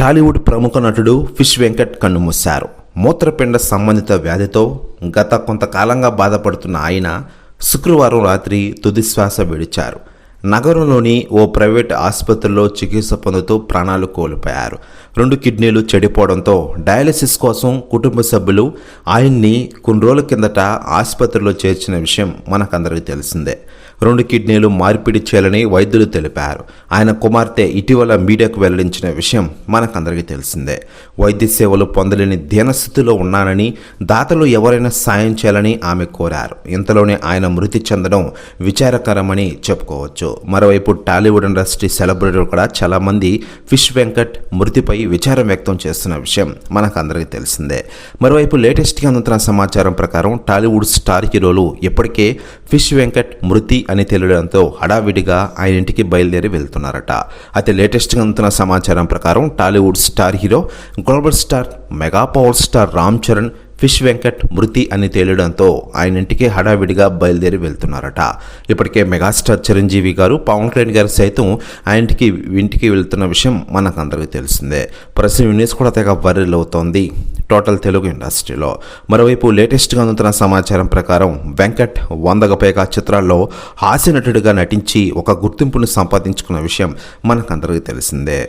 టాలీవుడ్ ప్రముఖ నటుడు ఫిష్ వెంకట్ కన్నుమూశారు. మూత్రపిండ సంబంధిత వ్యాధితో గత కొంతకాలంగా బాధపడుతున్న ఆయన శుక్రవారం రాత్రి తుదిశ్వాస విడిచారు. నగరంలోని ఓ ప్రైవేట్ ఆసుపత్రిలో చికిత్స పొందుతూ ప్రాణాలు కోల్పోయారు. 2 కిడ్నీలు చెడిపోవడంతో డయాలసిస్ కోసం కుటుంబ సభ్యులు ఆయన్ని కొన్ని రోజుల కిందట ఆసుపత్రిలో చేర్చిన విషయం మనకందరికీ తెలిసిందే. 2 కిడ్నీలు మార్పిడి చేయాలని వైద్యులు తెలిపారు. ఆయన కుమార్తె ఇటీవల మీడియాకు వెల్లడించిన విషయం మనకందరికీ తెలిసిందే. వైద్య సేవలు పొందలేని దీనస్థితిలో ఉన్నానని, దాతలు ఎవరైనా సాయం చేయాలని ఆమె కోరారు. ఇంతలోనే ఆయన మృతి చెందడం విచారకరమని చెప్పుకోవచ్చు. మరోవైపు టాలీవుడ్ ఇండస్ట్రీ సెలబ్రిటీలు కూడా చాలామంది ఫిష్ వెంకట్ మృతిపై విచారం వ్యక్తం చేస్తున్న విషయం మనకందరికీ తెలిసిందే. మరోవైపు లేటెస్ట్గా అందుతున్న సమాచారం ప్రకారం టాలీవుడ్ స్టార్ హీరోలు ఇప్పటికే ఫిష్ వెంకట్ మృతి అని తెలియడంతో హడావిడిగా ఆయన ఇంటికి బయలుదేరి వెళ్తున్నారట. అయితే లేటెస్ట్గా అందుతున్న సమాచారం ప్రకారం Tollywood star hero, global star, mega power star Ram Charan fish Venkat మృతి అని తేలడంతో ఆయన ఇంటికి హడావిడిగా బయలుదేరి వెళ్తున్నారట. ఇప్పటికే మెగాస్టార్ చిరంజీవి గారు, పవన్ కళ్యాణ్ గారు సైతం ఆయన ఇంటికి వెళ్తున్న విషయం మనకందరికీ తెలిసిందే. ప్రస్తుతం న్యూస్ కూడా తెగ వైరల్ అవుతోంది టోటల్ తెలుగు ఇండస్ట్రీలో. మరోవైపు లేటెస్ట్గా అందుతున్న సమాచారం ప్రకారం వెంకట్ 100కు పైగా చిత్రాల్లో హాస్య నటుడిగా నటించి ఒక గుర్తింపును సంపాదించుకున్న విషయం మనకందరికీ తెలిసిందే.